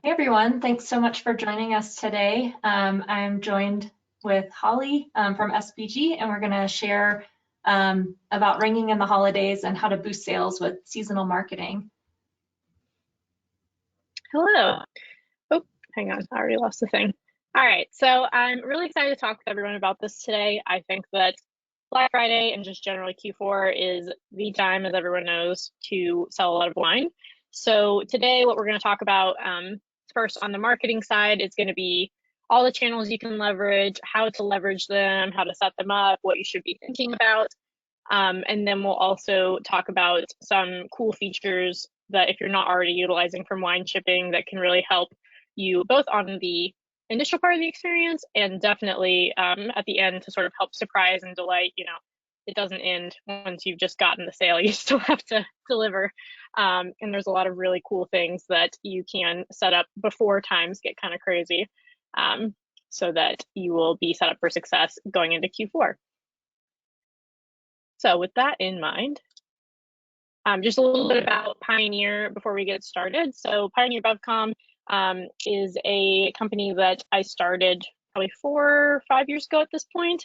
Hey everyone, thanks so much for joining us today. I'm joined with Holly from SBG, and we're going to share about ringing in the holidays and how to boost sales with seasonal marketing. Hello. Oh, hang on. I already lost the thing. All right. So I'm really excited to talk with everyone about this today. I think that Black Friday and just generally Q4 is the time, as everyone knows, to sell a lot of wine. So today, what we're going to talk about first on the marketing side is going to be all the channels you can leverage, how to leverage them, how to set them up, what you should be thinking about. And then we'll also talk about some cool features that if you're not already utilizing from Wineshipping that can really help you both on the initial part of the experience and definitely at the end to sort of help surprise and delight. It doesn't end once you've just gotten the sale. You still have to deliver. And there's a lot of really cool things that you can set up before times get kind of crazy so that you will be set up for success going into Q4. So with that in mind, just a little bit about Pioneer before we get started. So Pioneer BevCom is a company that I started probably 4 or 5 years ago at this point.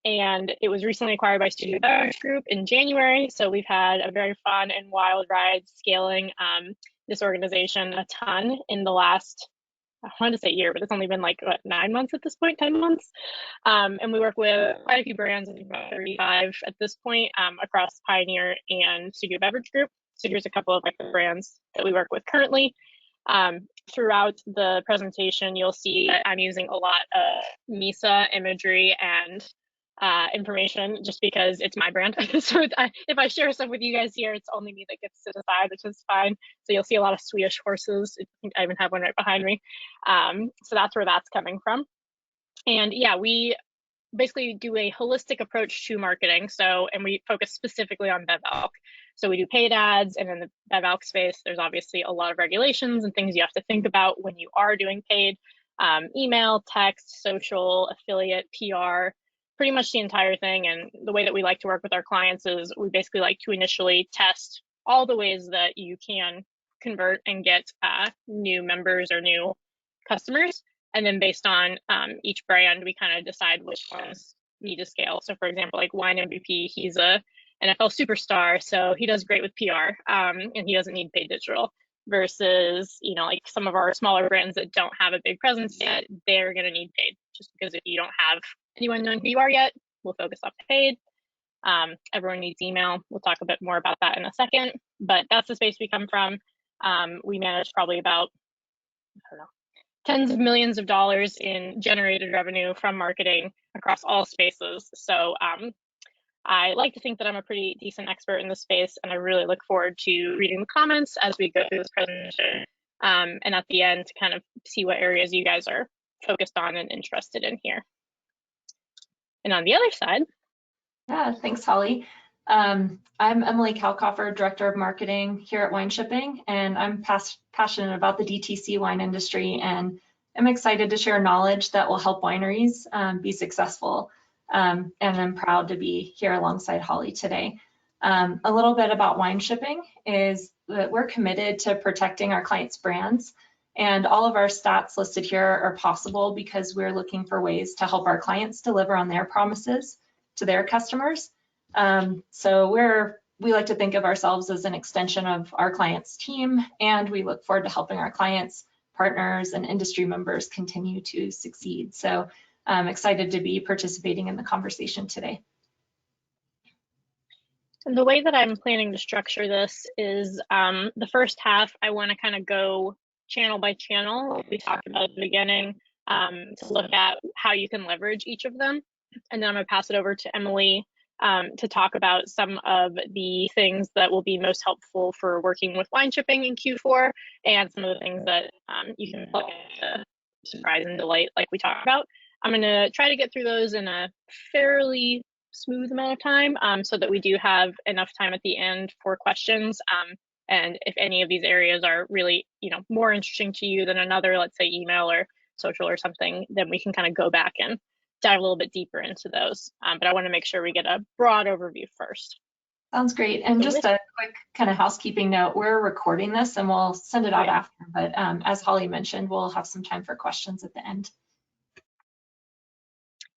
And it was recently acquired by Studio Beverage Group in January. So we've had a very fun and wild ride scaling this organization a ton in the last, I wanted to say year, but it's only been like what, 9 months at this point, 10 months. And we work with quite a few brands, I think about 35 at this point, across Pioneer and Studio Beverage Group. So here's a couple of like the brands that we work with currently. Throughout the presentation, you'll see that I'm using a lot of MISA imagery and information just because it's my brand. So if I share stuff with you guys here, it's only me that gets to decide, which is fine. So you'll see a lot of Swedish horses. I think I even have one right behind me. So that's where that's coming from. And yeah, we basically do a holistic approach to marketing. And we focus specifically on BevAlc. So we do paid ads, and in the BevAlc space, there's obviously a lot of regulations and things you have to think about when you are doing paid. Email, text, social, affiliate, PR, pretty much the entire thing. And the way that we like to work with our clients is we basically like to initially test all the ways that you can convert and get new members or new customers. And then based on each brand, we kind of decide which ones need to scale. So for example, like Wine MVP, he's a NFL superstar, so he does great with PR, and he doesn't need paid digital. Versus, like some of our smaller brands that don't have a big presence yet, they're going to need paid. Just because if you don't have anyone knowing who you are yet, we'll focus on paid. Everyone needs email. We'll talk a bit more about that in a second, but that's the space we come from. We manage probably about, I don't know, tens of millions of dollars in generated revenue from marketing across all spaces. So I like to think that I'm a pretty decent expert in this space, and I really look forward to reading the comments as we go through this presentation, and at the end to kind of see what areas you guys are focused on and interested in here. And on the other side. Yeah, thanks, Holly. I'm Emily Kalkoffer, Director of Marketing here at Wineshipping, and I'm passionate about the DTC wine industry, and I'm excited to share knowledge that will help wineries be successful. And I'm proud to be here alongside Holly today. A little bit about Wineshipping is that we're committed to protecting our clients' brands, and all of our stats listed here are possible because we're looking for ways to help our clients deliver on their promises to their customers. So we like to think of ourselves as an extension of our clients' team, and we look forward to helping our clients, partners, and industry members continue to succeed. So I'm excited to be participating in the conversation today. And the way that I'm planning to structure this is the first half, I want to kind of go channel by channel, like we talked about at the beginning, to look at how you can leverage each of them. And then I'm going to pass it over to Emily to talk about some of the things that will be most helpful for working with Wineshipping in Q4 and some of the things that you can plug into surprise and delight like we talked about. I'm going to try to get through those in a fairly smooth amount of time so that we do have enough time at the end for questions. And if any of these areas are really, more interesting to you than another, let's say email or social or something, then we can kind of go back and dive a little bit deeper into those. But I want to make sure we get a broad overview first. Sounds great. And So just with, a quick kind of housekeeping note, we're recording this and we'll send it oh out yeah, after, but as Holly mentioned, we'll have some time for questions at the end.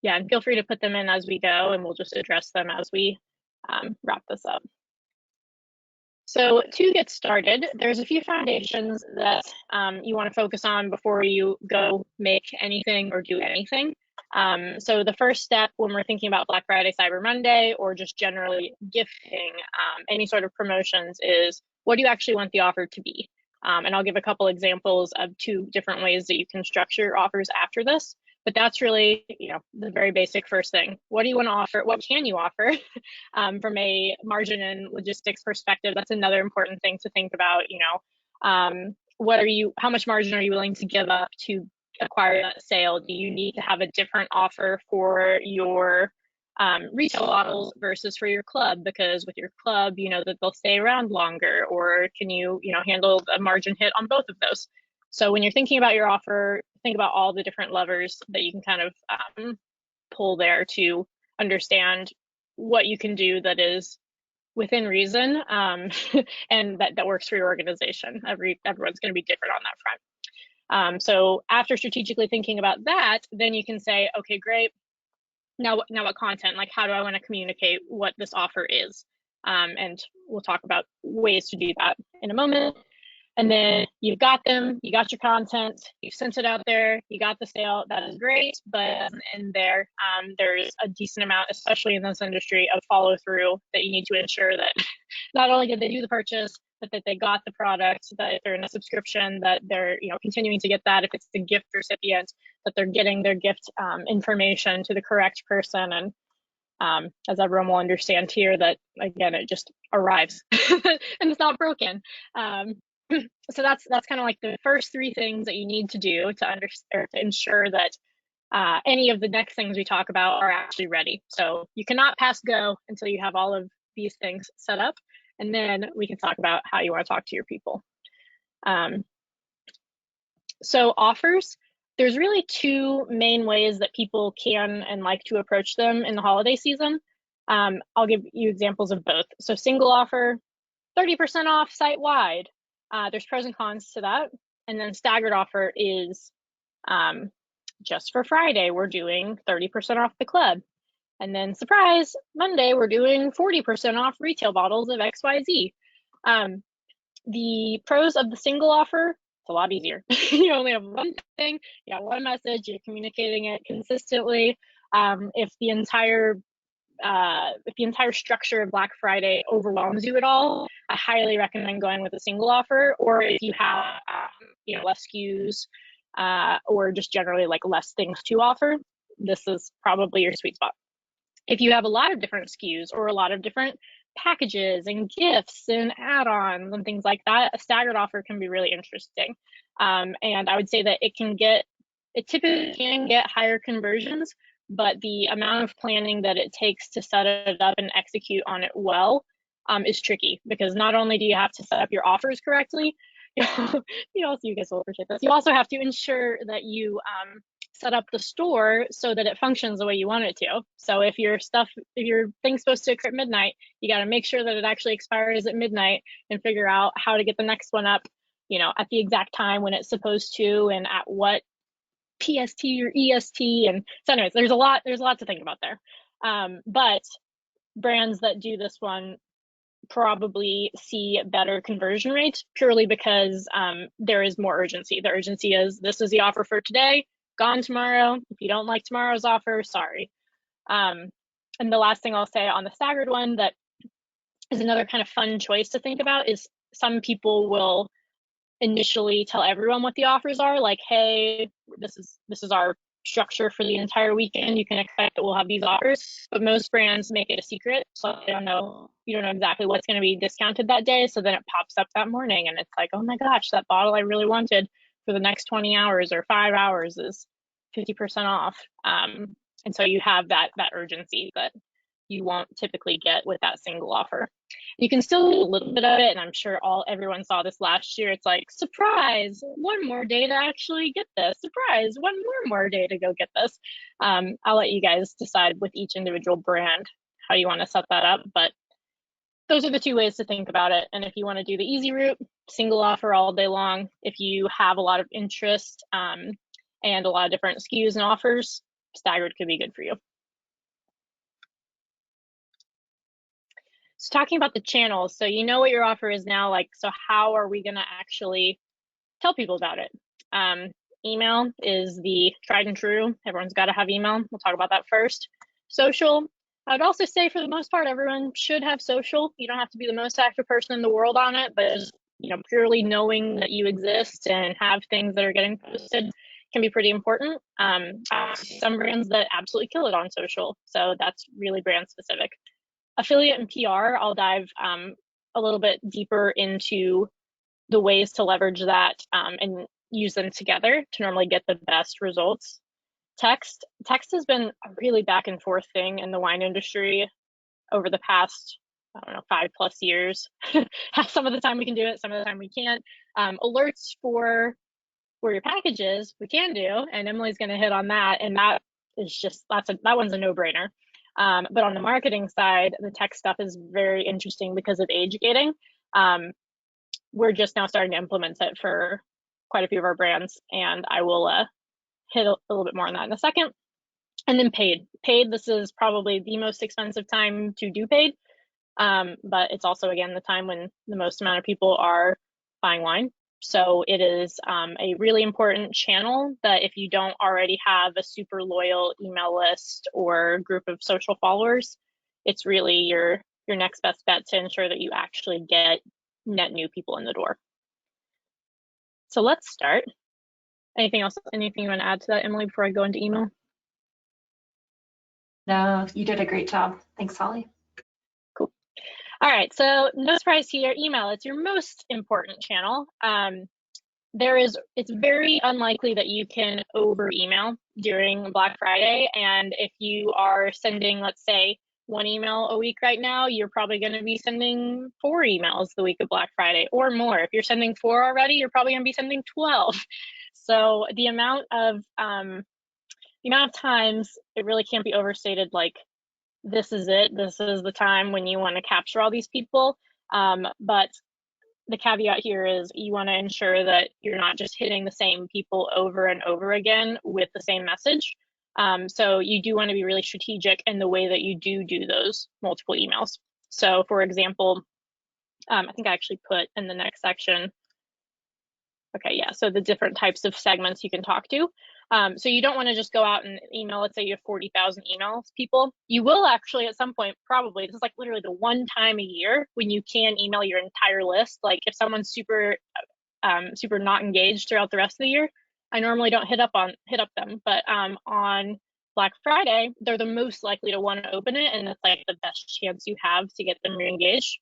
yeah, and feel free to put them in as we go, and we'll just address them as we wrap this up. So to get started, there's a few foundations that you want to focus on before you go make anything or do anything. So the first step when we're thinking about Black Friday, Cyber Monday, or just generally gifting any sort of promotions is, what do you actually want the offer to be? And I'll give a couple examples of 2 different ways that you can structure your offers after this. But that's really, the very basic first thing. What do you want to offer? What can you offer? From a margin and logistics perspective, that's another important thing to think about. How much margin are you willing to give up to acquire that sale? Do you need to have a different offer for your retail bottles versus for your club? Because with your club, you know that they'll stay around longer, or can you, handle the margin hit on both of those? So when you're thinking about your offer, think about all the different levers that you can kind of pull there to understand what you can do that is within reason, and that works for your organization. Everyone's going to be different on that front. So after strategically thinking about that, then you can say, okay, great. Now what content? Like, how do I want to communicate what this offer is? And we'll talk about ways to do that in a moment. And then you've got them, you got your content, you've sent it out there, you got the sale, that is great. But in there, there's a decent amount, especially in this industry, of follow through that you need to ensure that not only did they do the purchase, but that they got the product, that if they're in a subscription, that they're continuing to get that. If it's the gift recipient, that they're getting their gift information to the correct person. And as everyone will understand here, that again, it just arrives and it's not broken. So that's kind of like the first 3 things that you need to do to ensure that any of the next things we talk about are actually ready. So you cannot pass go until you have all of these things set up, and then we can talk about how you want to talk to your people. So offers, there's really 2 main ways that people can and like to approach them in the holiday season. I'll give you examples of both. So single offer, 30% off site-wide. There's pros and cons to that. And then staggered offer is just for Friday, we're doing 30% off the club. And then surprise, Monday, we're doing 40% off retail bottles of XYZ. The pros of the single offer, it's a lot easier. You only have one thing, you got one message, you're communicating it consistently. If the entire structure of Black Friday overwhelms you at all, I highly recommend going with a single offer. Or if you have, less SKUs or just generally like less things to offer, this is probably your sweet spot. If you have a lot of different SKUs or a lot of different packages and gifts and add-ons and things like that, a staggered offer can be really interesting. And I would say that it typically can get higher conversions, but the amount of planning that it takes to set it up and execute on it well is tricky, because not only do you have to set up your offers correctly, you guys will appreciate this. You also have to ensure that you set up the store so that it functions the way you want it to. So if your thing's supposed to expire at midnight, you got to make sure that it actually expires at midnight and figure out how to get the next one up, at the exact time when it's supposed to, and at what PST or EST. And so anyways, there's a lot to think about there. But brands that do this one probably see better conversion rates purely because there is more urgency. The urgency is, this is the offer for today, gone tomorrow. If you don't like tomorrow's offer, sorry. And the last thing I'll say on the staggered one that is another kind of fun choice to think about is, some people will initially tell everyone what the offers are, like, hey, this is our structure for the entire weekend. You can expect that we'll have these offers, but most brands make it a secret, so you don't know exactly what's going to be discounted that day. So then it pops up that morning and it's like, oh my gosh, that bottle I really wanted for the next 20 hours or 5 hours is 50% off. And so you have that urgency that you won't typically get with that single offer. You can still do a little bit of it, and I'm sure everyone saw this last year. It's like, surprise, one more day to actually get this. Surprise, one more day to go get this. I'll let you guys decide with each individual brand how you want to set that up, but those are the two ways to think about it. And if you want to do the easy route, single offer all day long. If you have a lot of interest and a lot of different SKUs and offers, staggered could be good for you. So talking about the channels, so you know what your offer is now, like, so how are we going to actually tell people about it? Email is the tried and true. Everyone's got to have email. We'll talk about that first. Social, I would also say for the most part, everyone should have social. You don't have to be the most active person in the world on it, but just, you know, purely knowing that you exist and have things that are getting posted can be pretty important. Some brands that absolutely kill it on social, so that's really brand specific. Affiliate and PR, I'll dive a little bit deeper into the ways to leverage that and use them together to normally get the best results. Text has been a really back and forth thing in the wine industry over the past, I don't know, 5+ years. Some of the time we can do it, some of the time we can't. Alerts for where your package is, we can do, and Emily's going to hit on that, and that is just, that one's a no-brainer. But on the marketing side, the tech stuff is very interesting because of age gating. We're just now starting to implement it for quite a few of our brands, and I will hit a little bit more on that in a second. And then paid, this is probably the most expensive time to do paid, but it's also, again, the time when the most amount of people are buying wine. So it is a really important channel that if you don't already have a super loyal email list or group of social followers, it's really your next best bet to ensure that you actually get net new people in the door. So let's start. Anything else? Anything you want to add to that, Emily, before I go into email? No, you did a great job. Thanks, Holly. Cool. All right, so no surprise here, email, it's your most important channel. It's very unlikely that you can over email during Black Friday. And if you are sending, let's say, 1 email a week right now, you're probably going to be sending 4 emails the week of Black Friday or more. If you're sending 4 already, you're probably going to be sending 12. So the amount of times, it really can't be overstated, like, this is it. This is the time when you want to capture all these people. But the caveat here is you want to ensure that you're not just hitting the same people over and over again with the same message. So you do want to be really strategic in the way that you do those multiple emails. So for example, I think I actually put in the next section. Okay, yeah, so the different types of segments you can talk to. So you don't want to just go out and email, let's say you have 40,000 emails people. You will actually at some point, probably, this is like literally the one time a year when you can email your entire list. Like if someone's super not engaged throughout the rest of the year, I normally don't hit up them, but on Black Friday, they're the most likely to want to open it, and it's like the best chance you have to get them re-engaged.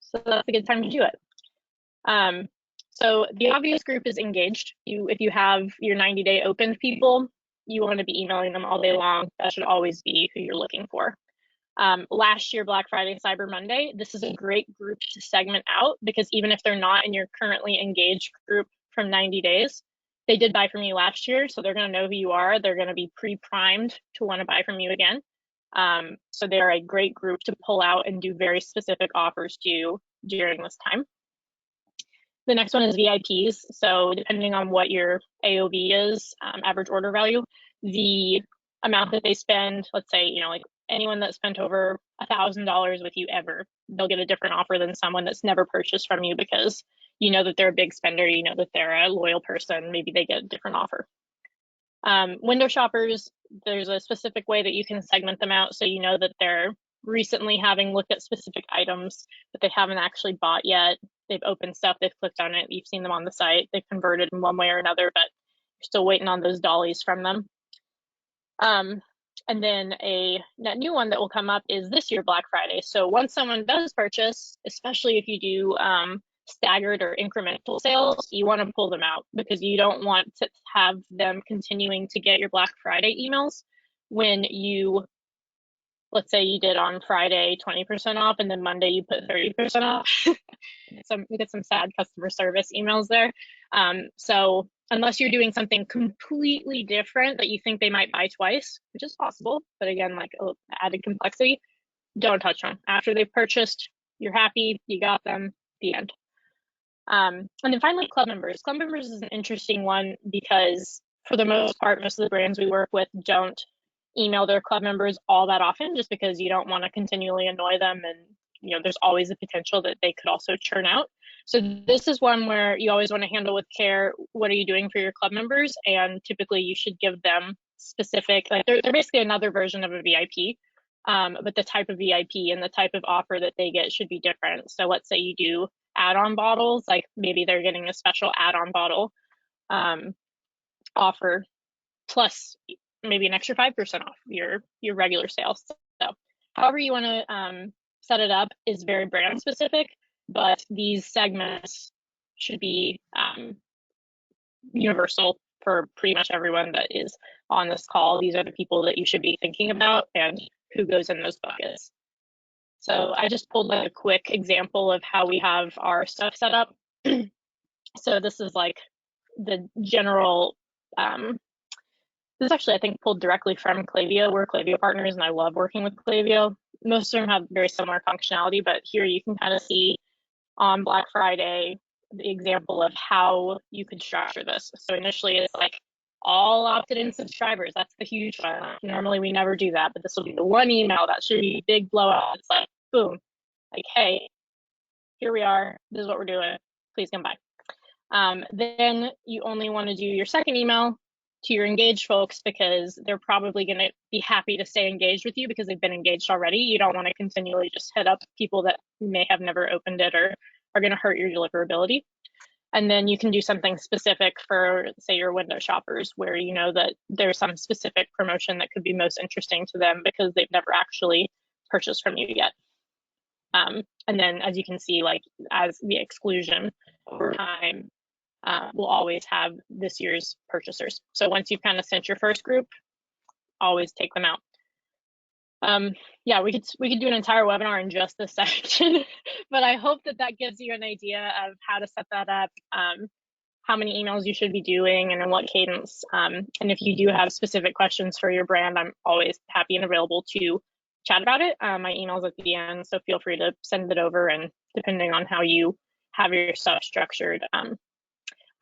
So that's a good time to do it. So the obvious group is engaged. If you have your 90-day opened people, you want to be emailing them all day long. That should always be who you're looking for. Last year, Black Friday, Cyber Monday, this is a great group to segment out because even if they're not in your currently engaged group from 90 days, they did buy from you last year, so they're going to know who you are. They're going to be pre-primed to want to buy from you again. So they're a great group to pull out and do very specific offers to during this time. The next one is VIPs. So depending on what your AOV is, average order value, the amount that they spend, let's say, like anyone that spent over $1,000 with you ever, they'll get a different offer than someone that's never purchased from you because you know that they're a big spender, you know that they're a loyal person, maybe they get a different offer. Window shoppers, there's a specific way that you can segment them out so you know that they're recently having looked at specific items that they haven't actually bought yet. They've opened stuff, they've clicked on it, you've seen them on the site, they've converted in one way or another, but you're still waiting on those dollies from them. And then a net new one that will come up is this year Black Friday. So once someone does purchase, especially if you do staggered or incremental sales, you want to pull them out because you don't want to have them continuing to get your Black Friday emails when you, let's say you did on Friday 20% off and then Monday you put 30% off. We get some sad customer service emails there. So unless you're doing something completely different that you think they might buy twice, which is possible, but again, like added complexity, don't touch them. After they've purchased, you're happy, you got them, the end. And then finally, club members. Club members is an interesting one because for the most part, most of the brands we work with don't email their club members all that often, just because you don't want to continually annoy them, and there's always a potential that they could also churn out. So this is one where you always want to handle with care. What are you doing for your club members? And typically you should give them specific, like they're basically another version of a VIP, but the type of VIP and the type of offer that they get should be different. So let's say you do add-on bottles, like maybe they're getting a special add-on bottle offer plus maybe an extra 5% off your regular sales. So however you want to set it up is very brand specific, but these segments should be universal for pretty much everyone that is on this call. These are the people that you should be thinking about and who goes in those buckets. So I just pulled like a quick example of how we have our stuff set up. So this is like the general, this is actually, I think, pulled directly from Klaviyo. We're Klaviyo partners and I love working with Klaviyo. Most of them have very similar functionality, but here you can kind of see on Black Friday, the example of how you could structure this. So initially it's like all opted-in subscribers. That's the huge one. Normally we never do that, but this will be the one email that should be big blowout. It's like, boom, like, hey, here we are. This is what we're doing. Please come by. Then you only want to do your second email to your engaged folks because they're probably going to be happy to stay engaged with you because they've been engaged already. You don't want to continually just hit up people that may have never opened it or are going to hurt your deliverability. And then you can do something specific for, say, your window shoppers where you know that there's some specific promotion that could be most interesting to them because they've never actually purchased from you yet. And then as you can see, like as the exclusion over time, we'll always have this year's purchasers. So once you've kind of sent your first group, always take them out. Yeah, we could do an entire webinar in just this section, but I hope that that gives you an idea of how to set that up, how many emails you should be doing and in what cadence. And if you do have specific questions for your brand, I'm always happy and available to chat about it. My email's at the end, so feel free to send it over, and depending on how you have your stuff structured,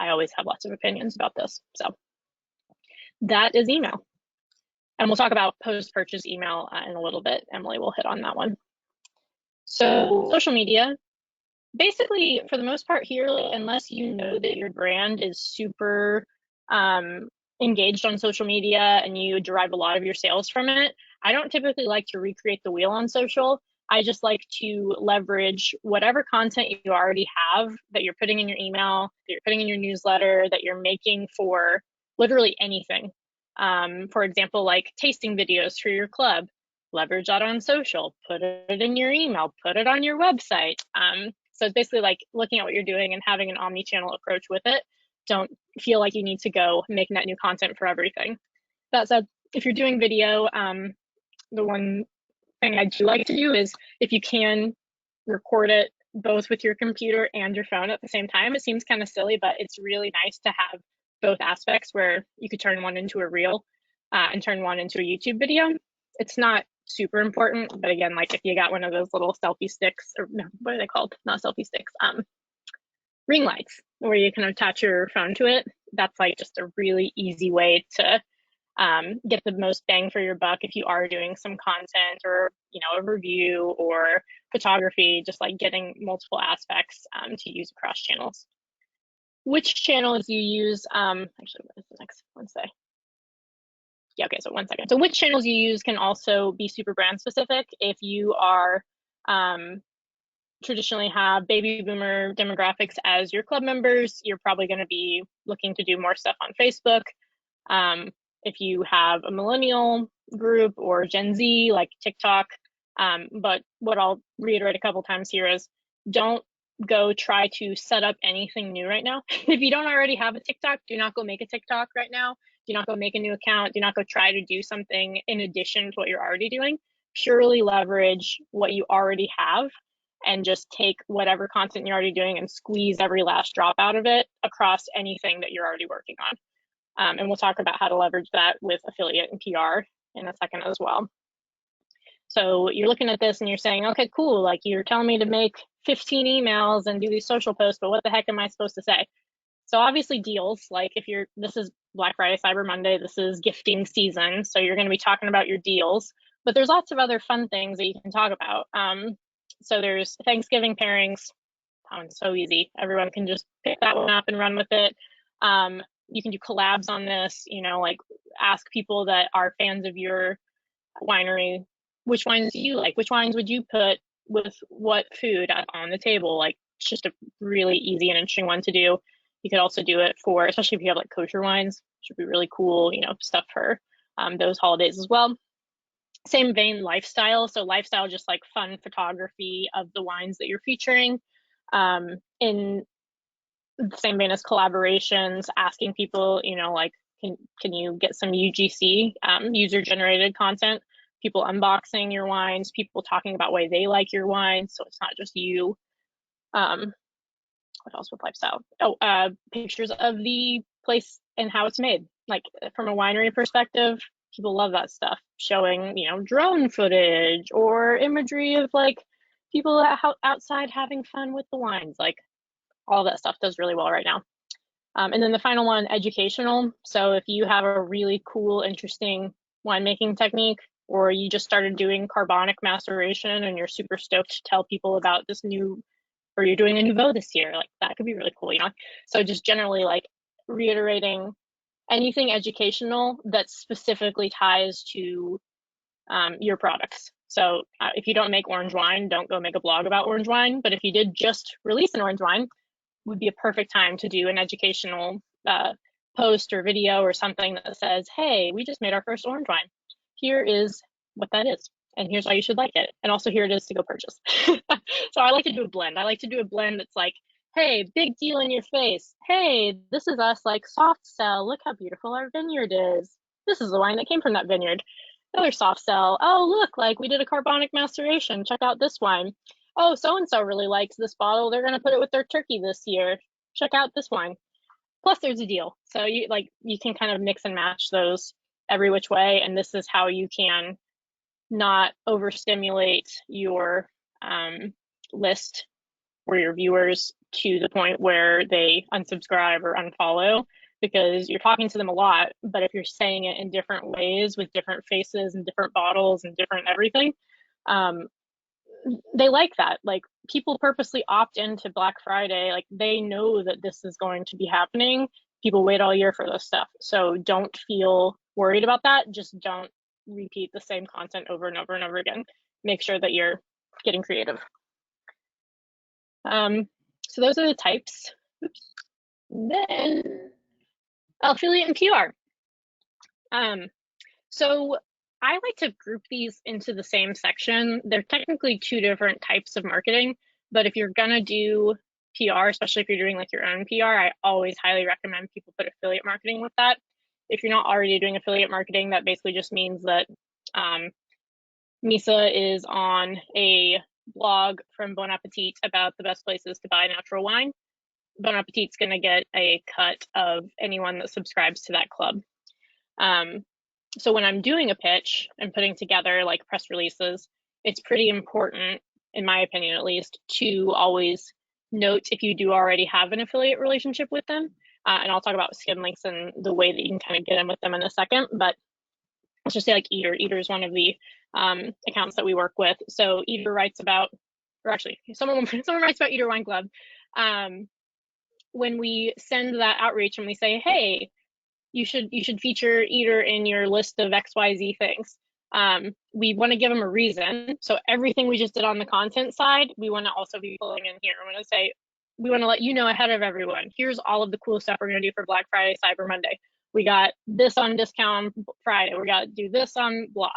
I always have lots of opinions about this. So that is email. And we'll talk about post-purchase email in a little bit. Emily will hit on that one. So social media, basically for the most part here, unless you know that your brand is super engaged on social media and you derive a lot of your sales from it, I don't typically like to recreate the wheel on social. I just like to leverage whatever content you already have that you're putting in your email, that you're putting in your newsletter, that you're making for literally anything. For example, like tasting videos for your club, leverage that on social, put it in your email, put it on your website. So it's basically like looking at what you're doing and having an omni-channel approach with it. Don't feel like you need to go make net new content for everything. That said, if you're doing video, the one thing I do like to do is if you can record it both with your computer and your phone at the same time. It seems kind of silly, but it's really nice to have both aspects where you could turn one into a reel and turn one into a YouTube video. It's not super important, but again, like if you got one of those little selfie sticks, or no, what are they called? Not selfie sticks, ring lights, where you can attach your phone to it. That's like just a really easy way to get the most bang for your buck if you are doing some content or a review or photography, just like getting multiple aspects to use across channels. Which channels you use, actually, what is the next one say? Yeah, okay, so 1 second. So which channels you use can also be super brand specific. If you are traditionally have baby boomer demographics as your club members, you're probably going to be looking to do more stuff on Facebook. If you have a millennial group or Gen Z, like TikTok. But what I'll reiterate a couple times here is don't go try to set up anything new right now. If you don't already have a TikTok, do not go make a TikTok right now. Do not go make a new account. Do not go try to do something in addition to what you're already doing. Purely leverage what you already have and just take whatever content you're already doing and squeeze every last drop out of it across anything that you're already working on. And we'll talk about how to leverage that with affiliate and PR in a second as well. So you're looking at this and you're saying, okay, cool, like you're telling me to make 15 emails and do these social posts, but what the heck am I supposed to say? So obviously deals, like if you're, this is Black Friday, Cyber Monday, this is gifting season. So you're going to be talking about your deals, but there's lots of other fun things that you can talk about. So there's Thanksgiving pairings. That one's so easy. Everyone can just pick that one up and run with it. You can do collabs on this, you know, like ask people that are fans of your winery, which wines do you like? Which wines would you put with what food on the table? Like, it's just a really easy and interesting one to do. You could also do it for, especially if you have like kosher wines, which would be really cool, you know, stuff for those holidays as well. Same vein, lifestyle. So lifestyle, just like fun photography of the wines that you're featuring. In the same vein as collaborations, asking people, you know, like, can you get some UGC, user-generated content, people unboxing your wines, people talking about why they like your wines, so it's not just you. What else with lifestyle? Oh, pictures of the place and how it's made. Like from a winery perspective, people love that stuff. Showing, you know, drone footage or imagery of like people outside having fun with the wines. Like all that stuff does really well right now. And then the final one, educational. So if you have a really cool, interesting winemaking technique, or you just started doing carbonic maceration and you're super stoked to tell people about this new, or you're doing a nouveau this year, like that could be really cool, you know? So just generally like reiterating anything educational that specifically ties to your products. So if you don't make orange wine, don't go make a blog about orange wine. But if you did just release an orange wine, would be a perfect time to do an educational post or video or something that says, hey, we just made our first orange wine. Here is what that is. And here's why you should like it. And also here it is to go purchase. So I like to do a blend. I like to do a blend that's like, hey, big deal in your face. Hey, this is us like soft sell. Look how beautiful our vineyard is. This is the wine that came from that vineyard. Another soft sell. Oh, look, like we did a carbonic maceration. Check out this wine. Oh, so-and-so really likes this bottle. They're going to put it with their turkey this year. Check out this wine. Plus there's a deal. So you can kind of mix and match those every which way. And this is how you can not overstimulate your list or your viewers to the point where they unsubscribe or unfollow, because you're talking to them a lot. But if you're saying it in different ways with different faces and different bottles and different everything, they like that. Like people purposely opt into Black Friday. Like they know that this is going to be happening. People wait all year for this stuff. So don't feel worried about that. Just don't repeat the same content over and over and over again. Make sure that you're getting creative. So those are the types. Oops. Then affiliate and PR. So I like to group these into the same section. They're technically two different types of marketing, but if you're gonna do PR, especially if you're doing like your own PR, I always highly recommend people put affiliate marketing with that. If you're not already doing affiliate marketing, that basically just means that Misa is on a blog from Bon Appetit about the best places to buy natural wine. Bon Appetit's gonna get a cut of anyone that subscribes to that club. So when I'm doing a pitch and putting together like press releases, it's pretty important, in my opinion at least, to always note if you do already have an affiliate relationship with them. And I'll talk about skim links and the way that you can kind of get in with them in a second. But let's just say like Eater. Eater is one of the accounts that we work with. So Eater writes about, or actually someone writes about Eater Wine Club. When we send that outreach and we say, hey, you should feature Eater in your list of XYZ things. We want to give them a reason. So everything we just did on the content side, we want to also be pulling in here. We want to say, we want to let you know ahead of everyone. Here's all of the cool stuff we're going to do for Black Friday, Cyber Monday. We got this on discount on Friday. We got to do this on blah.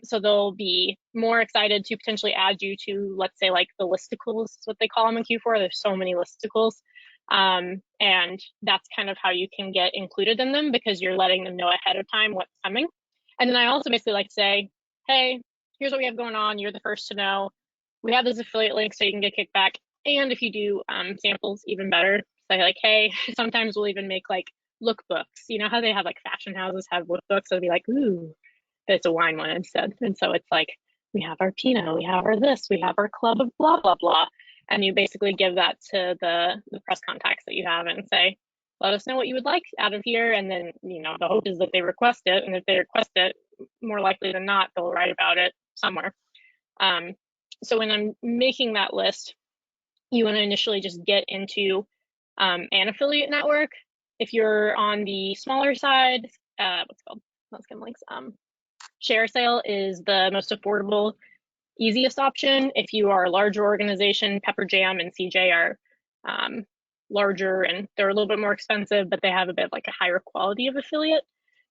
So they'll be more excited to potentially add you to, let's say, like the listicles, is what they call them in Q4. There's so many listicles. And that's kind of how you can get included in them, because you're letting them know ahead of time what's coming. And then I also basically like to say, hey, here's what we have going on. You're the first to know. We have this affiliate link so you can get kickback. And if you do samples, even better. Say like, hey, sometimes we'll even make like lookbooks. You know how they have like fashion houses have lookbooks? So it'll be like, ooh, it's a wine one instead. And so it's like we have our Pinot, we have our this, we have our club of blah, blah, blah. And you basically give that to the press contacts that you have and say, let us know what you would like out of here. And then, you know, the hope is that they request it. And if they request it, more likely than not, they'll write about it somewhere. So when I'm making that list, you want to initially just get into an affiliate network. If you're on the smaller side, what's called, not Skimlinks, ShareSale is the most affordable, easiest option. If you are a larger organization, Pepper Jam and CJ are larger and they're a little bit more expensive, but they have a bit like a higher quality of affiliate.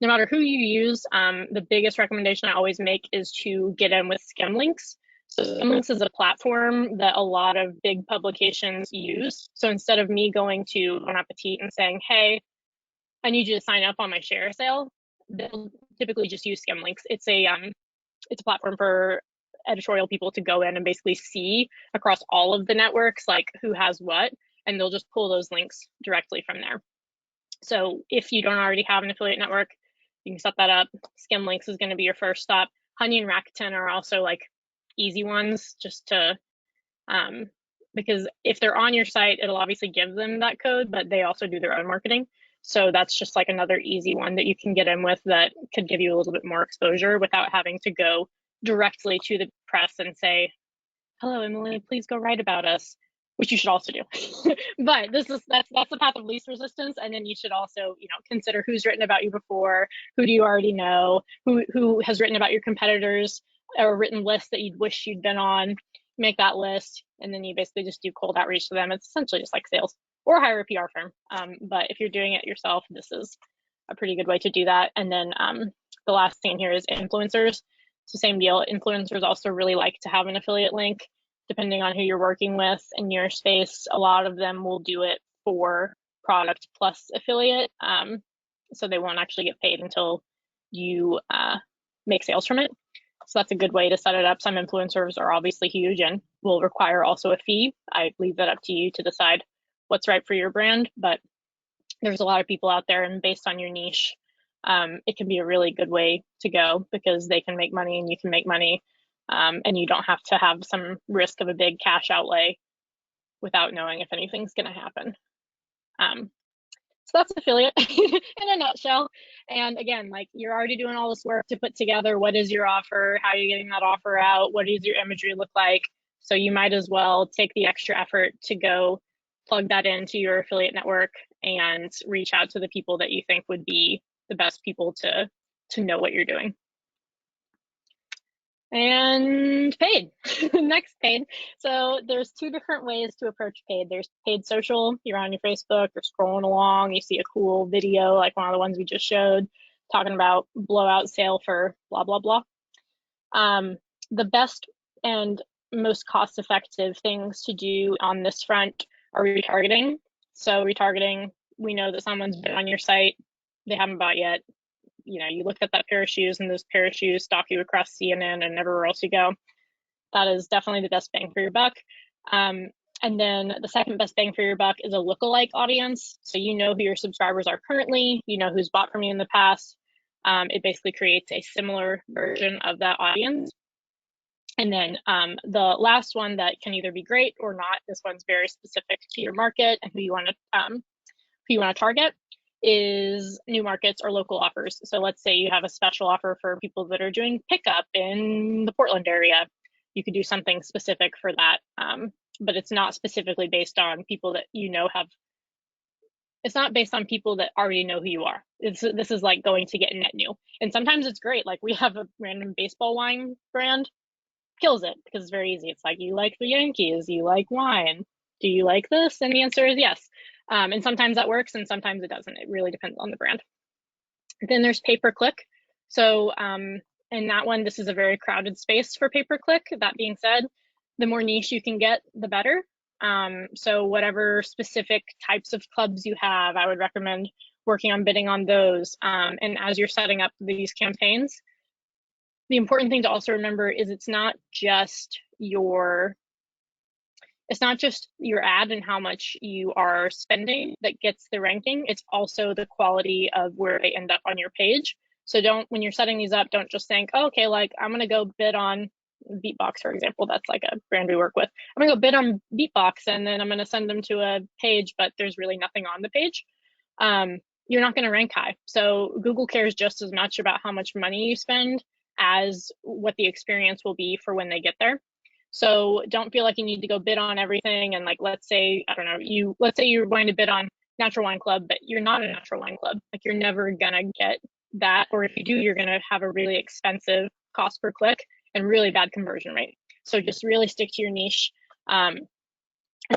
No matter who you use, the biggest recommendation I always make is to get in with Skimlinks. So Skimlinks is a platform that a lot of big publications use. So instead of me going to Bon Appetit and saying, hey, I need you to sign up on my ShareSale, they'll typically just use Skimlinks. It's a platform for editorial people to go in and basically see across all of the networks, like who has what, and they'll just pull those links directly from there. So if you don't already have an affiliate network, you can set that up. Skimlinks is going to be your first stop. Honey and Rakuten are also like easy ones, just to because if they're on your site, it'll obviously give them that code, but they also do their own marketing. So that's just like another easy one that you can get in with that could give you a little bit more exposure without having to go directly to the press and say, hello, Emily, please go write about us, which you should also do. But that's the path of least resistance. And then you should also, you know, consider who's written about you before, who do you already know, who has written about your competitors, or a written list that you'd wish you'd been on. Make that list, and then you basically just do cold outreach to them. It's essentially just like sales, or hire a PR firm. But if you're doing it yourself, this is a pretty good way to do that. And then the last thing here is influencers. So same deal. Influencers also really like to have an affiliate link, depending on who you're working with in your space. A lot of them will do it for product plus affiliate. So they won't actually get paid until you make sales from it. So that's a good way to set it up. Some influencers are obviously huge and will require also a fee. I leave that up to you to decide what's right for your brand, but there's a lot of people out there, and based on your niche, it can be a really good way to go because they can make money and you can make money, and you don't have to have some risk of a big cash outlay without knowing if anything's going to happen. So that's affiliate in a nutshell. And again, like, you're already doing all this work to put together what is your offer, how are you getting that offer out, what does your imagery look like. So you might as well take the extra effort to go plug that into your affiliate network and reach out to the people that you think would be the best people to know what you're doing. And paid. Next, paid. So there's two different ways to approach paid. There's paid social. You're on your Facebook, you're scrolling along, you see a cool video like one of the ones we just showed talking about blowout sale for blah, blah, blah. The best and most cost-effective things to do on this front are retargeting. So retargeting, we know that someone's been on your site, they haven't bought yet. You know, you look at that pair of shoes and those pair of shoes stalk you across CNN and everywhere else you go. That is definitely the best bang for your buck. And then the second best bang for your buck is a lookalike audience. So you know who your subscribers are currently, you know who's bought from you in the past. It basically creates a similar version of that audience. And then the last one that can either be great or not, this one's very specific to your market and who you want to target, is new markets or local offers. So let's say you have a special offer for people that are doing pickup in the Portland area. You could do something specific for that, but it's not specifically based on people that you know have. It's not based on people that already know who you are. This is like going to get net new. And sometimes it's great. Like, we have a random baseball wine brand, kills it because it's very easy. It's like, you like the Yankees, you like wine. Do you like this? And the answer is yes. And sometimes that works and sometimes it doesn't. It really depends on the brand. Then there's pay-per-click. So in that one, this is a very crowded space for pay-per-click. That being said, the more niche you can get, the better. So whatever specific types of clubs you have, I would recommend working on bidding on those. And as you're setting up these campaigns, the important thing to also remember is it's not just your ad and how much you are spending that gets the ranking. It's also the quality of where they end up on your page. So when you're setting these up, don't just think, oh, okay, like, I'm going to go bid on Beatbox, for example, that's like a brand we work with. I'm gonna go bid on Beatbox and then I'm gonna send them to a page, but there's really nothing on the page. You're not gonna rank high. So Google cares just as much about how much money you spend as what the experience will be for when they get there. So don't feel like you need to go bid on everything. And like, let's say, I don't know, let's say you're going to bid on Natural Wine Club, but you're not a Natural Wine Club. Like you're never gonna get that. Or if you do, you're gonna have a really expensive cost per click and really bad conversion rate. So just really stick to your niche. And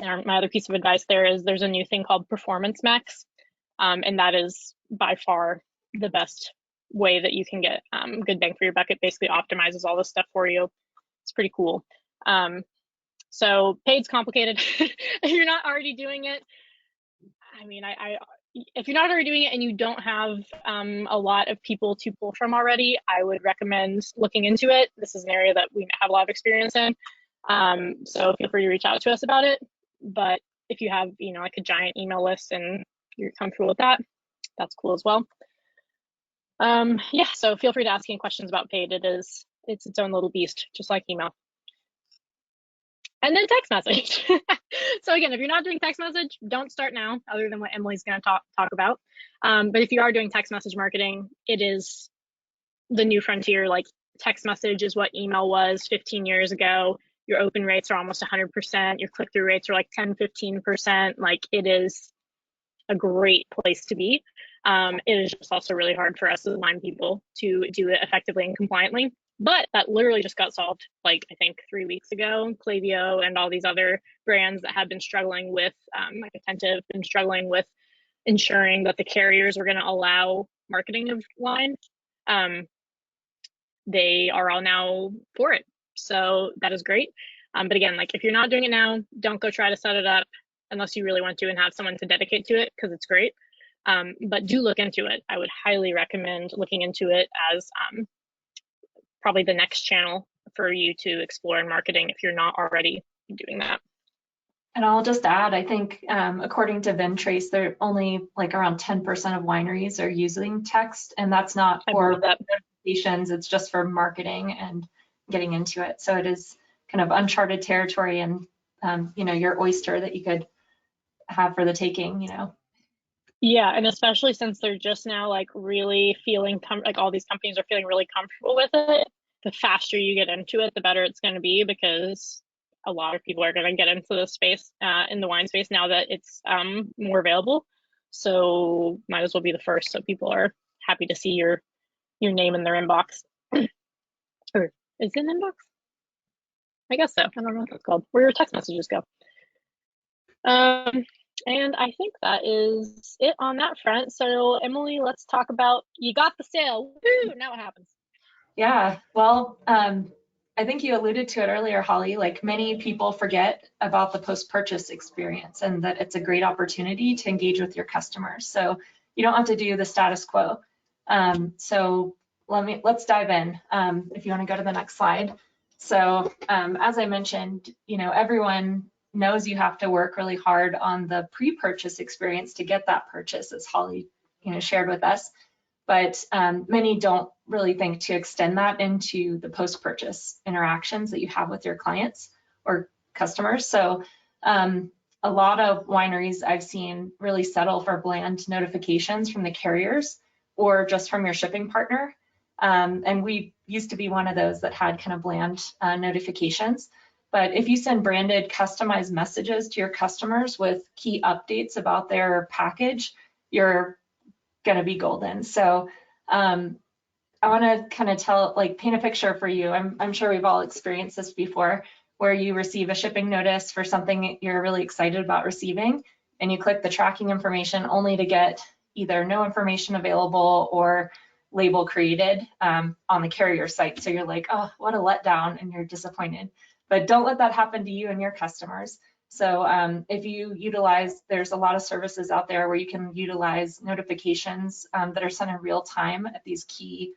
my other piece of advice there is there's a new thing called Performance Max. And that is by far the best way that you can get good bang for your buck. It basically optimizes all this stuff for you. It's pretty cool. So paid's complicated. If you're not already doing it, I mean, if you're not already doing it and you don't have a lot of people to pull from already, I would recommend looking into it. This is an area that we have a lot of experience in. So feel free to reach out to us about it. But if you have, like a giant email list and you're comfortable with that, that's cool as well. Yeah, so feel free to ask any questions about paid. It's its own little beast, just like email. And then text message. So again, if you're not doing text message, don't start now, other than what Emily's going to talk about. But if you are doing text message marketing, it is the new frontier. Like text message is what email was 15 years ago. Your open rates are almost 100%. Your click-through rates are like 10, 15%. Like it is a great place to be. It is just also really hard for us as wine people to do it effectively and compliantly. But that literally just got solved, like I think 3 weeks ago. Klaviyo and all these other brands that have been struggling with, like Attentive, been struggling with ensuring that the carriers were going to allow marketing of wine. They are all now for it, so that is great. But again, like if you're not doing it now, don't go try to set it up unless you really want to and have someone to dedicate to it, because it's great. But do look into it. I would highly recommend looking into it as probably the next channel for you to explore in marketing if you're not already doing that. And I'll just add, I think according to VinTrace, there only like around 10% of wineries are using text, and that's not for notifications, it's just for marketing and getting into it. So it is kind of uncharted territory and your oyster that you could have for the taking, Yeah, and especially since they're just now like really feeling like all these companies are feeling really comfortable with it. The faster you get into it, the better it's going to be, because a lot of people are going to get into this space, in the wine space, now that it's more available. So might as well be the first, so people are happy to see your name in their inbox. Or is it an inbox? I guess so. I don't know what that's called. Where your text messages go. And I think that is it on that front. So Emily, let's talk about, you got the sale. Woo! Now what happens? Yeah, well, I think you alluded to it earlier, Holly, like many people forget about the post-purchase experience and that it's a great opportunity to engage with your customers. So you don't have to do the status quo. So let's dive in, if you want to go to the next slide. So as I mentioned, everyone knows you have to work really hard on the pre-purchase experience to get that purchase, as Holly shared with us. But many don't really think to extend that into the post-purchase interactions that you have with your clients or customers. So a lot of wineries I've seen really settle for bland notifications from the carriers or just from your shipping partner. And we used to be one of those that had kind of bland notifications. But if you send branded customized messages to your customers with key updates about their package, you're going to be golden. So I want to kind of paint a picture for you. I'm sure we've all experienced this before, where you receive a shipping notice for something you're really excited about receiving, and you click the tracking information only to get either no information available or label created on the carrier site. So you're like, oh, what a letdown, and you're disappointed. But don't let that happen to you and your customers. So if you utilize, there's a lot of services out there where you can utilize notifications that are sent in real time at these key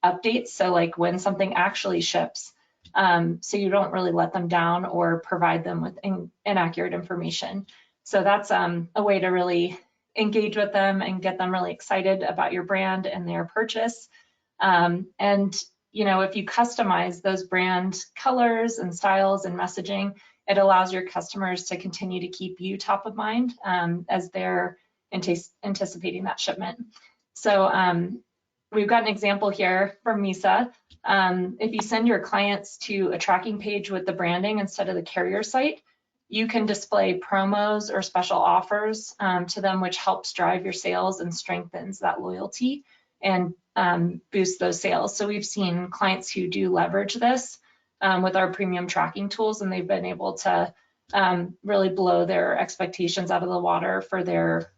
updates. So like when something actually ships, so you don't really let them down or provide them with inaccurate information. So that's a way to really engage with them and get them really excited about your brand and their purchase. And you know, if you customize those brand colors and styles and messaging, it allows your customers to continue to keep you top of mind as they're anticipating that shipment. So we've got an example here from Misa. If you send your clients to a tracking page with the branding instead of the carrier site, you can display promos or special offers to them, which helps drive your sales and strengthens that loyalty and boost those sales. So we've seen clients who do leverage this with our premium tracking tools, and they've been able to really blow their expectations out of the water for their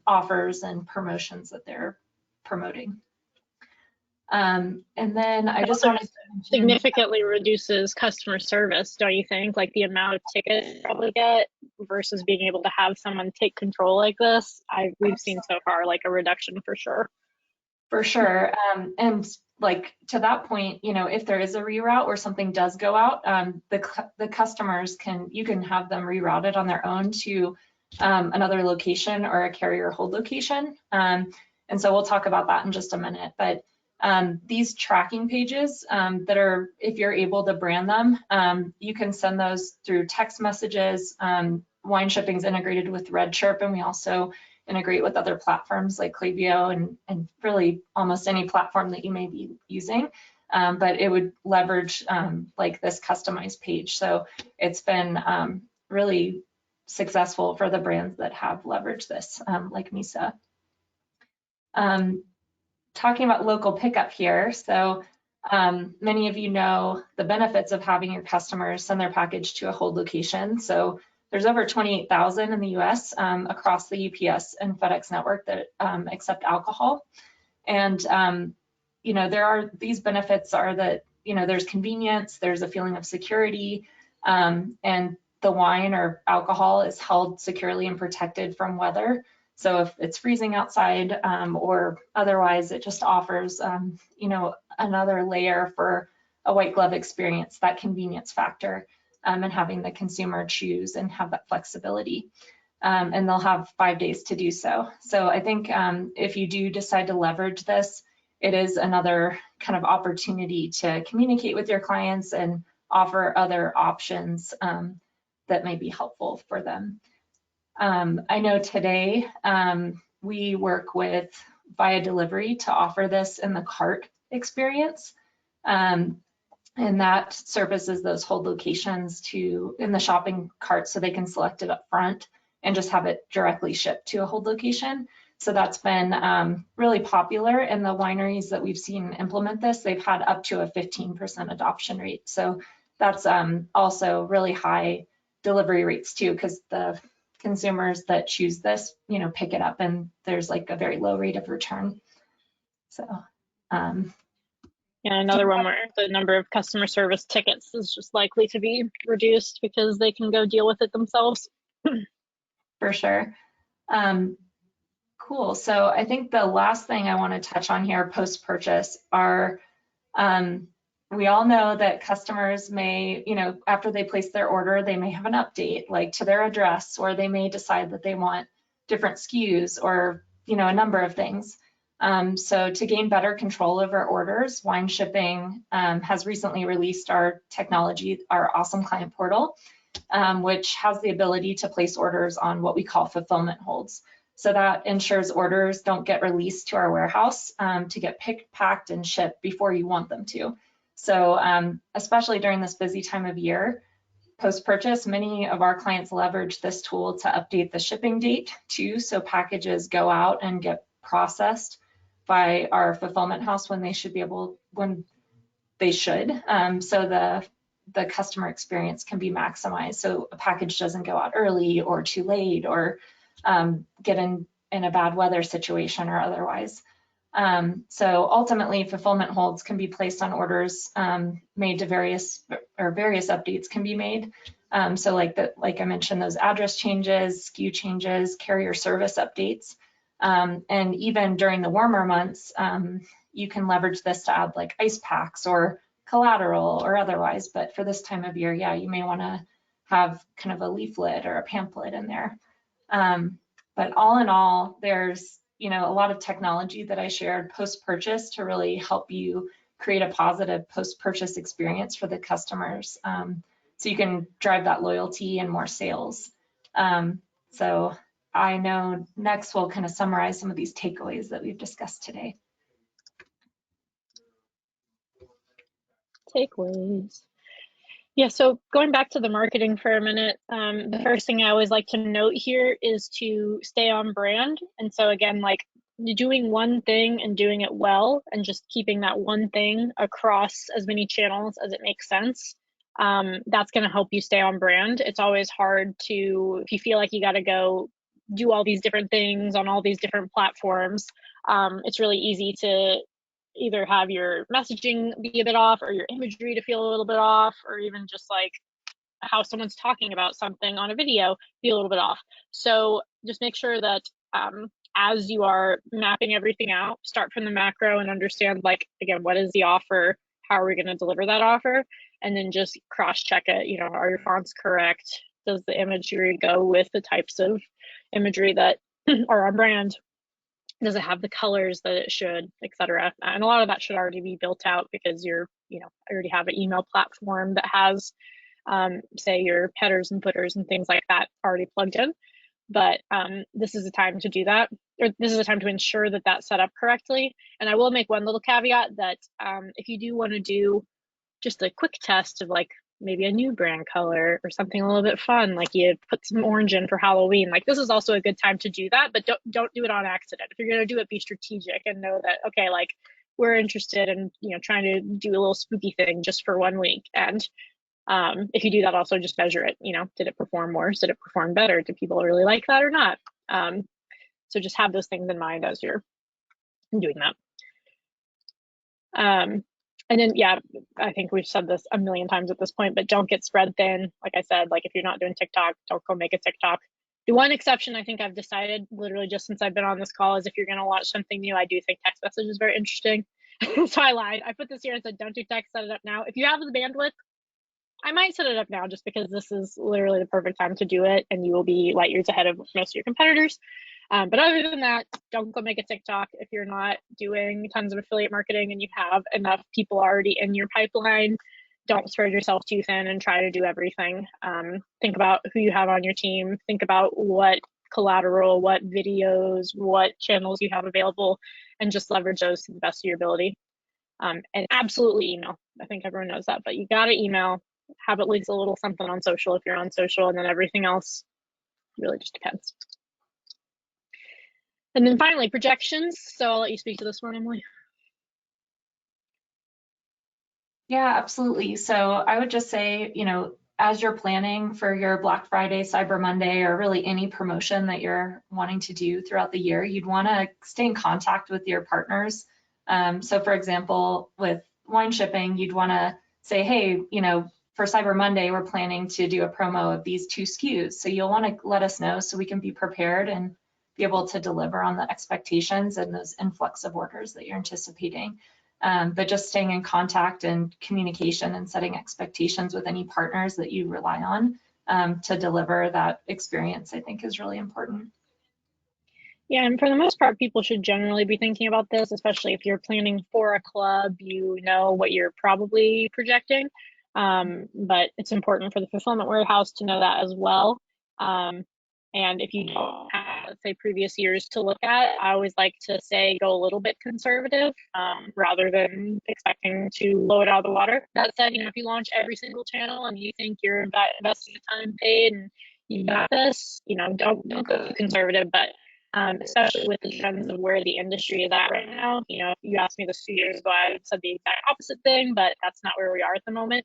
offers and promotions that they're promoting. And then I just wanted to mention, significantly reduces customer service, don't you think? Like the amount of tickets you probably get versus being able to have someone take control like this. We've seen so far like a reduction for sure. For sure. And like to that point, you know, if there is a reroute or something does go out, the customers you can have them rerouted on their own to another location or a carrier hold location. And so we'll talk about that in just a minute. But these tracking pages that are, if you're able to brand them, you can send those through text messages. Wineshipping is integrated with Redshirt, and we also integrate with other platforms like Klaviyo and really almost any platform that you may be using. But it would leverage like this customized page. So it's been really successful for the brands that have leveraged this, like Misa. Talking about local pickup here. So many of you know the benefits of having your customers send their package to a hold location. So there's over 28,000 in the US across the UPS and FedEx network that accept alcohol. And, you know, these benefits are that, you know, there's convenience, there's a feeling of security, and the wine or alcohol is held securely and protected from weather. So if it's freezing outside or otherwise, it just offers, you know, another layer for a white glove experience, that convenience factor, and having the consumer choose and have that flexibility. And they'll have 5 days to do so. So I think if you do decide to leverage this, it is another kind of opportunity to communicate with your clients and offer other options that may be helpful for them. I know today we work with via delivery to offer this in the cart experience. And that services those hold locations in the shopping cart so they can select it up front and just have it directly shipped to a hold location. So that's been really popular, and the wineries that we've seen implement this, they've had up to a 15% adoption rate. So that's also really high delivery rates too, because the consumers that choose this, you know, pick it up and there's like a very low rate of return. So yeah, another one where the number of customer service tickets is just likely to be reduced because they can go deal with it themselves. For sure. Cool. So I think the last thing I want to touch on here post-purchase are, we all know that customers may, you know, after they place their order, they may have an update like to their address, or they may decide that they want different SKUs or, you know, a number of things. So to gain better control over orders, Wineshipping has recently released our technology, our awesome client portal, which has the ability to place orders on what we call fulfillment holds. So that ensures orders don't get released to our warehouse to get picked, packed, and shipped before you want them to. So especially during this busy time of year, post-purchase, many of our clients leverage this tool to update the shipping date too, so packages go out and get processed by our fulfillment house when they should. So the customer experience can be maximized. So a package doesn't go out early or too late or get in a bad weather situation or otherwise. So ultimately, fulfillment holds can be placed on orders made to various updates can be made. So like I mentioned, those address changes, SKU changes, carrier service updates, and even during the warmer months, you can leverage this to add like ice packs or collateral or otherwise. But for this time of year, yeah, you may want to have kind of a leaflet or a pamphlet in there. But all in all, there's, you know, a lot of technology that I shared post-purchase to really help you create a positive post-purchase experience for the customers. So you can drive that loyalty and more sales. So I know next we'll kind of summarize some of these takeaways that we've discussed today. Takeaways. Yeah, so going back to the marketing for a minute, the first thing I always like to note here is to stay on brand. And so again, like doing one thing and doing it well and just keeping that one thing across as many channels as it makes sense, that's going to help you stay on brand. It's always hard to, if you feel like you got to go do all these different things on all these different platforms, it's really easy to either have your messaging be a bit off or your imagery to feel a little bit off, or even just like how someone's talking about something on a video be a little bit off. So just make sure that as you are mapping everything out, start from the macro and understand, like, again, what is the offer? How are we going to deliver that offer? And then just cross check it. You know, are your fonts correct? Does the imagery go with the types of imagery that are on brand? Does it have the colors that it should, etc.? And a lot of that should already be built out because you're, you know, I already have an email platform that has, say, your headers and footers and things like that already plugged in. But this is the time to do that, or this is the time to ensure that that's set up correctly. And I will make one little caveat that if you do want to do just a quick test of like maybe a new brand color or something a little bit fun, like you put some orange in for Halloween, like this is also a good time to do that, but don't do it on accident. If you're going to do it, be strategic and know that, okay, like we're interested in, you know, trying to do a little spooky thing just for 1 week. And if you do that, also just measure it, you know, did it perform worse? Did it perform better? Do people really like that or not? So just have those things in mind as you're doing that. And then, yeah, I think we've said this a million times at this point, but don't get spread thin. Like I said, like if you're not doing TikTok, don't go make a TikTok. The one exception I think I've decided literally just since I've been on this call is if you're going to launch something new, I do think text message is very interesting. So I lied. I put this here and said, don't do text, set it up now. If you have the bandwidth, I might set it up now just because this is literally the perfect time to do it and you will be light years ahead of most of your competitors. But other than that, don't go make a TikTok if you're not doing tons of affiliate marketing and you have enough people already in your pipeline. Don't spread yourself too thin and try to do everything. Think about who you have on your team. Think about what collateral, what videos, what channels you have available, and just leverage those to the best of your ability. And absolutely email. I think everyone knows that, but you got to email. Have at least a little something on social if you're on social, and then everything else really just depends. And then finally, projections. So I'll let you speak to this one, Emily. Yeah, absolutely. So I would just say, you know, as you're planning for your Black Friday, Cyber Monday, or really any promotion that you're wanting to do throughout the year, you'd want to stay in contact with your partners. So for example, with Wineshipping, you'd want to say, hey, you know, for Cyber Monday, we're planning to do a promo of these 2 SKUs. So you'll want to let us know so we can be prepared and be able to deliver on the expectations and those influx of orders that you're anticipating. But just staying in contact and communication and setting expectations with any partners that you rely on to deliver that experience, I think is really important. Yeah, and for the most part, people should generally be thinking about this, especially if you're planning for a club, you know what you're probably projecting. But it's important for the fulfillment warehouse to know that as well. And if you don't have, let's say, previous years to look at, I always like to say go a little bit conservative rather than expecting to blow it out of the water. That said, you know, if you launch every single channel and you think you're investing the time paid and you got this, you know, don't go too conservative. But especially with the trends of where the industry is at right now, you know, if you asked me this 2 years ago, I said the exact opposite thing, but that's not where we are at the moment.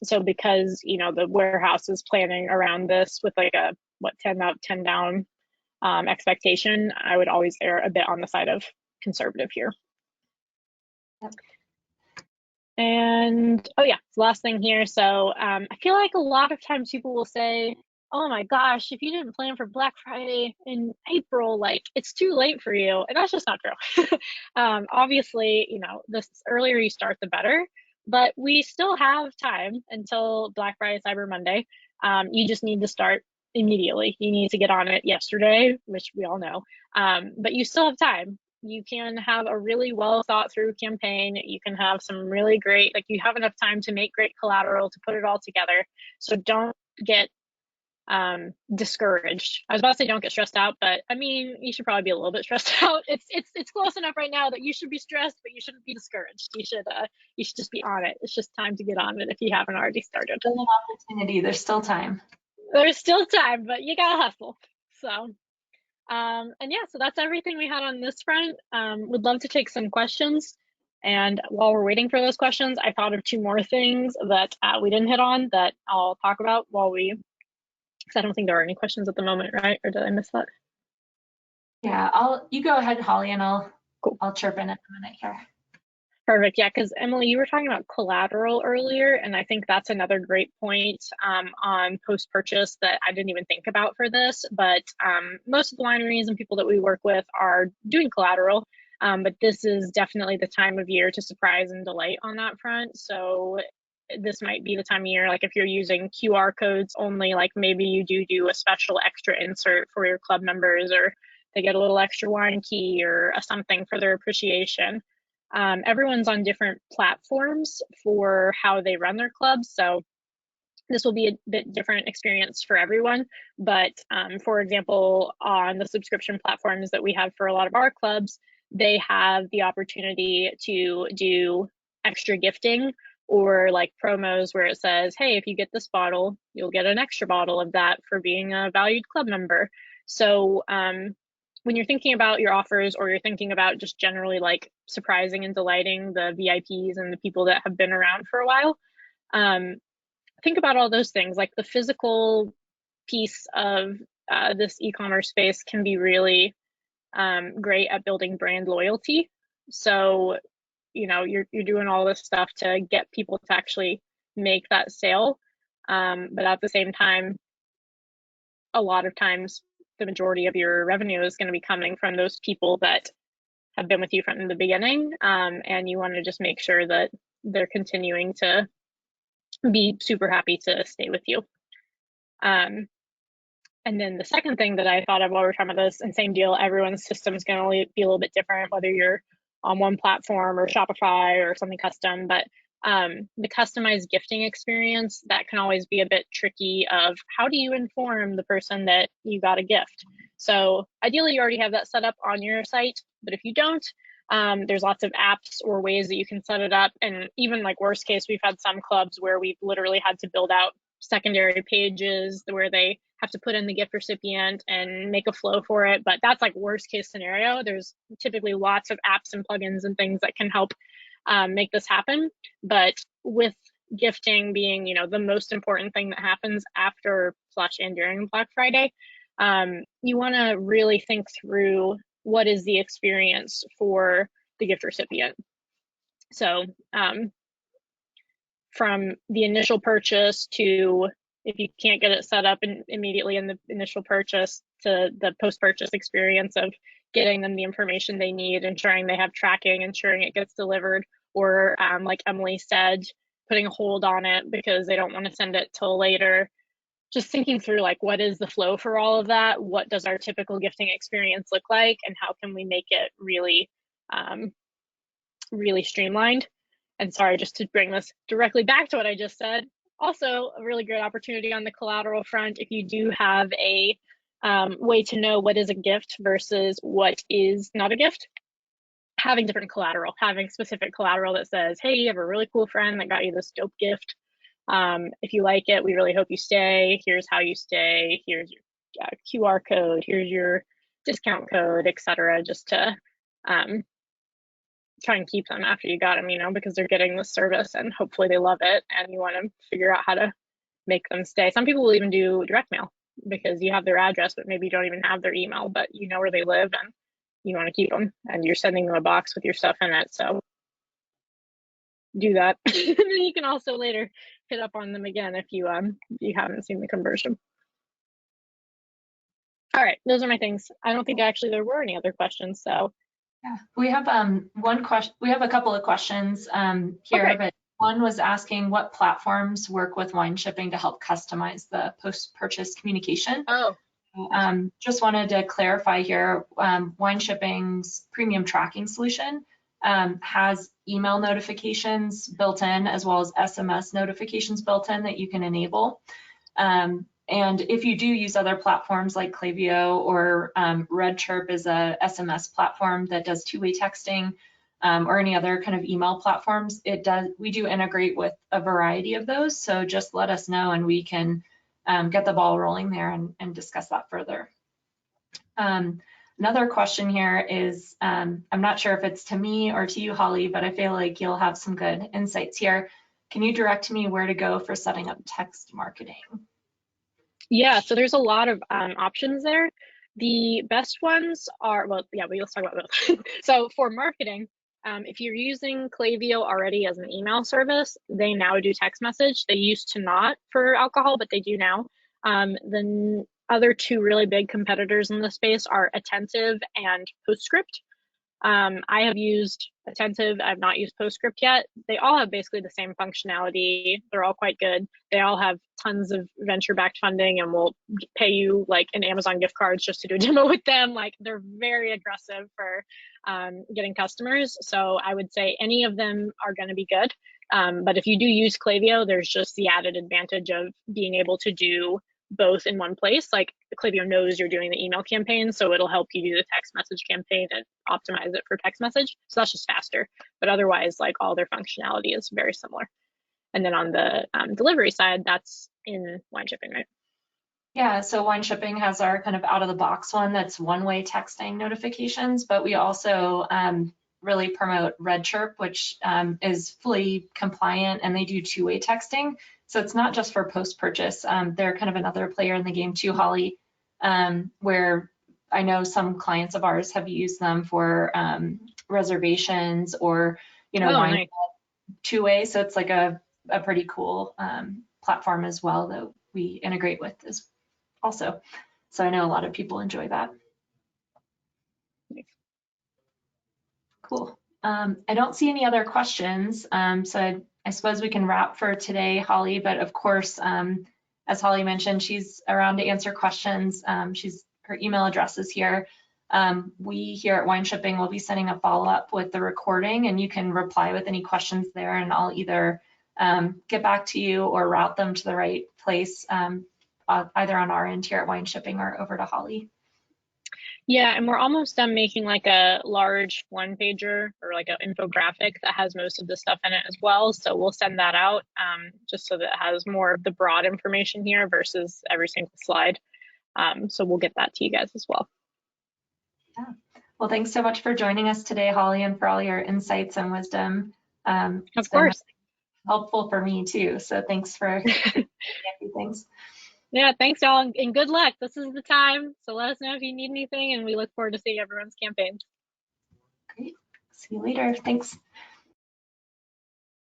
So because, you know, the warehouse is planning around this with like a 10 up, 10 down expectation, I would always err a bit on the side of conservative here. Yep. And oh yeah, last thing here. So I feel like a lot of times people will say, oh my gosh, if you didn't plan for Black Friday in April, like it's too late for you. And that's just not true. Obviously, you know, the earlier you start, the better, but we still have time until Black Friday, Cyber Monday. You just need to start immediately. You need to get on it yesterday, which we all know, but you still have time. You can have a really well thought through campaign. You can have some really great, like you have enough time to make great collateral to put it all together. So don't get discouraged. I was about to say don't get stressed out, but I mean, you should probably be a little bit stressed out. It's close enough right now that you should be stressed, but you shouldn't be discouraged. You should just be on it. It's just time to get on it if you haven't already started. Still an opportunity. There's still time. There's still time, but you gotta hustle. So and yeah, so that's everything we had on this front. Would love to take some questions. And while we're waiting for those questions, I thought of two more things that we didn't hit on that I'll talk about while we, because I don't think there are any questions at the moment, right? Or did I miss that? Yeah, you go ahead, Holly, and Cool. I'll chirp in a minute here. Perfect. Yeah, because Emily, you were talking about collateral earlier, and I think that's another great point on post-purchase that I didn't even think about for this. But most of the wineries and people that we work with are doing collateral, but this is definitely the time of year to surprise and delight on that front. So this might be the time of year, like if you're using QR codes only, like maybe you do a special extra insert for your club members, or they get a little extra wine key or something for their appreciation. Everyone's on different platforms for how they run their clubs, so this will be a bit different experience for everyone. But for example, on the subscription platforms that we have for a lot of our clubs, they have the opportunity to do extra gifting or like promos where it says, hey, if you get this bottle, you'll get an extra bottle of that for being a valued club member. So when you're thinking about your offers, or you're thinking about just generally like surprising and delighting the VIPs and the people that have been around for a while, think about all those things. Like the physical piece of this e-commerce space can be really great at building brand loyalty. So, you know, you're doing all this stuff to get people to actually make that sale. But at the same time, a lot of times the majority of your revenue is going to be coming from those people that have been with you from the beginning, and you want to just make sure that they're continuing to be super happy to stay with you. And then the second thing that I thought of while we were talking about this, and same deal, everyone's system is going to be a little bit different, whether you're on one platform or Shopify or something custom, but the customized gifting experience, that can always be a bit tricky of how do you inform the person that you got a gift. So ideally you already have that set up on your site, but if you don't, there's lots of apps or ways that you can set it up. And even like worst case, we've had some clubs where we've literally had to build out secondary pages where they have to put in the gift recipient and make a flow for it. But that's like worst case scenario. There's typically lots of apps and plugins and things that can help make this happen. But with gifting being, you know, the most important thing that happens after / and during Black Friday, you want to really think through what is the experience for the gift recipient. So from the initial purchase to, if you can't get it set up immediately in the initial purchase, to the post-purchase experience of getting them the information they need, ensuring they have tracking, ensuring it gets delivered, or like Emily said, putting a hold on it because they don't want to send it till later. Just thinking through like what is the flow for all of that? What does our typical gifting experience look like, and how can we make it really, really streamlined? And sorry, just to bring this directly back to what I just said, also a really great opportunity on the collateral front. If you do have a way to know what is a gift versus what is not a gift, having different collateral, having specific collateral that says, hey, you have a really cool friend that got you this dope gift. If you like it, we really hope you stay. Here's how you stay. Here's your QR code. Here's your discount code, etc. Just to try and keep them after you got them, you know, because they're getting the service and hopefully they love it, and you want to figure out how to make them stay. Some people will even do direct mail because you have their address, but maybe you don't even have their email, but you know where they live and you want to keep them, and you're sending them a box with your stuff in it. So do that. And then you can also later hit up on them again if you haven't seen the conversion. All right, those are my things. I don't think actually there were any other questions, so. Yeah, we have one question. We have a couple of questions here, Okay. but one was asking what platforms work with Wineshipping to help customize the post-purchase communication. Oh, Just wanted to clarify here, Wineshipping's premium tracking solution has email notifications built in as well as SMS notifications built in that you can enable. And if you do use other platforms like Klaviyo or RedChirp is a SMS platform that does two-way texting, or any other kind of email platforms, we do integrate with a variety of those. So just let us know and we can get the ball rolling there and discuss that further. Another question here is, I'm not sure if it's to me or to you, Holly, but I feel like you'll have some good insights here. Can you direct me where to go for setting up text marketing? Yeah, so there's a lot of options there. The best ones are, well, yeah, but let's talk about those. So for marketing, if you're using Klaviyo already as an email service, they now do text message. They used to not for alcohol, but they do now. The other two really big competitors in the space are Attentive and Postscript. I have used Attentive. I've not used Postscript yet. They all have basically the same functionality. They're all quite good. They all have tons of venture-backed funding and will pay you like an Amazon gift cards just to do a demo with them. Like they're very aggressive for getting customers. So I would say any of them are going to be good. But if you do use Klaviyo, there's just the added advantage of being able to do both in one place. Like Klaviyo knows you're doing the email campaign, so it'll help you do the text message campaign and optimize it for text message. So that's just faster. But otherwise, like all their functionality is very similar. And then on the delivery side, that's in Wineshipping, right? Yeah, so Wineshipping has our kind of out of the box one that's one-way texting notifications, but we also really promote RedChirp, which is fully compliant and they do two-way texting. So it's not just for post-purchase. They're kind of another player in the game too, Holly, where I know some clients of ours have used them for reservations or, wine Nice. two-way. So it's like a pretty cool platform as well that we integrate with as also. So I know a lot of people enjoy that. Cool. I don't see any other questions. So I suppose we can wrap for today, Holly, but of course, as Holly mentioned, she's around to answer questions. Her email address is here. We here at Wineshipping will be sending a follow-up with the recording and you can reply with any questions there and I'll either get back to you or route them to the right place, either on our end here at Wineshipping or over to Holly. Yeah, and we're almost done making like a large one pager or like an infographic that has most of the stuff in it as well. So we'll send that out just so that it has more of the broad information here versus every single slide. So we'll get that to you guys as well. Yeah. Well, thanks so much for joining us today, Holly, and for all your insights and wisdom. Of course. Helpful for me too. So thanks for things. Yeah, thanks y'all and good luck. This is the time. So let us know if you need anything and we look forward to seeing everyone's campaigns. Great. See you later. Thanks.